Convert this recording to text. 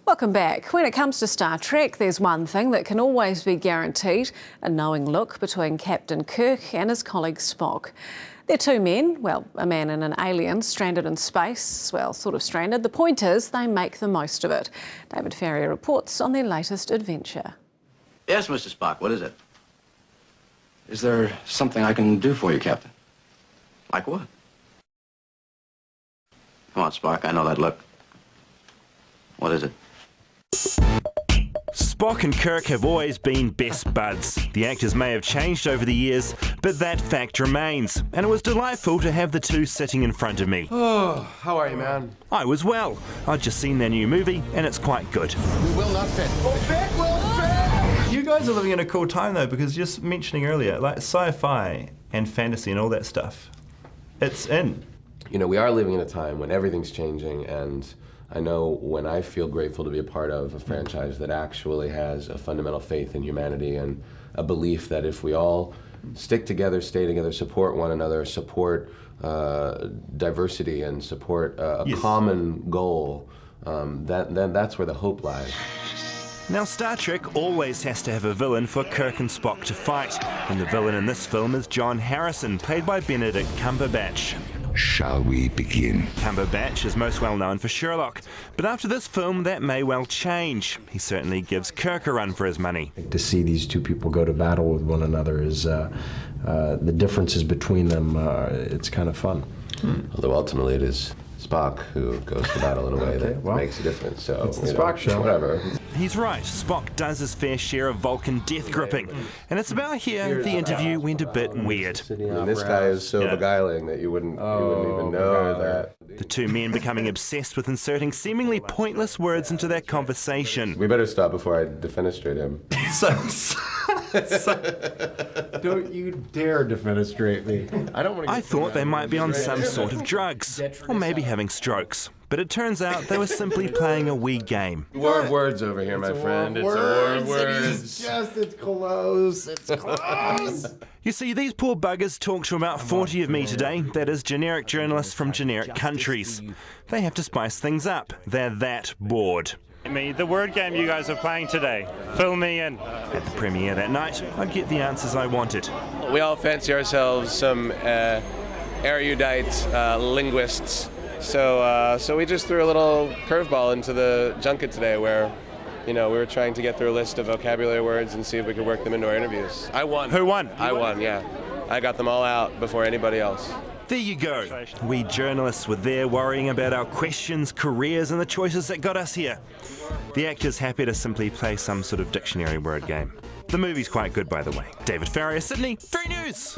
Welcome back. When it comes to Star Trek, there's one thing that can always be guaranteed: a knowing look between Captain Kirk and his colleague Spock. They're two men, well, a man and an alien, stranded in space. Well, sort of stranded. The point is, they make the most of it. David Ferrier reports on their latest adventure. Yes, Mr. Spock, what is it? Is there something I can do for you, Captain? Like what? Come on, Spock, I know that look. What is it? Spock and Kirk have always been best buds. The actors may have changed over the years, but that fact remains. And it was delightful to have the two sitting in front of me. Oh, how are you, man? I was well. I'd just seen their new movie, and it's quite good. We will not fit. Fit will fit! You guys are living in a cool time, though, because just mentioning earlier, like sci-fi and fantasy and all that stuff, it's in. You know, we are living in a time when everything's changing, and I know when I feel grateful to be a part of a franchise that actually has a fundamental faith in humanity and a belief that if we all stick together, stay together, support one another, support diversity and support a common goal, that's where the hope lies. Now, Star Trek always has to have a villain for Kirk and Spock to fight, and the villain in this film is John Harrison, played by Benedict Cumberbatch. Shall we begin? Cumberbatch is most well known for Sherlock, but after this film that may well change. He certainly gives Kirk a run for his money. To see these two people go to battle with one another is the differences between them. It's kind of fun. Although ultimately it is Spock who goes to battle in a way that makes a difference. So it's the Spock show. Whatever. He's right. Spock does his fair share of Vulcan death gripping, and it's about here the interview went a bit weird. And this guy is so beguiling that you wouldn't even know that. The two men becoming obsessed with inserting seemingly pointless words into their conversation. We better stop before I defenestrate him. Don't you dare defenestrate me. I thought they might be on some sort of drugs, or maybe having strokes. But it turns out they were simply playing a wee game. War of words over here, my friend. It's a war of words. It's close. It's close. You see, these poor buggers talked to about 40 of me today, that is, generic journalists from generic countries. They have to spice things up. They're that bored. The word game you guys are playing today, fill me in. At the premiere that night, I'd get the answers I wanted. We all fancy ourselves some erudite linguists, so we just threw a little curveball into the junket today where, you know, we were trying to get through a list of vocabulary words and see if we could work them into our interviews. I won. Who won? I won, yeah. I got them all out before anybody else. There you go. We journalists were there worrying about our questions, careers, and the choices that got us here. The actor's happy to simply play some sort of dictionary word game. The movie's quite good, by the way. David Ferrier, Sydney, 3 News.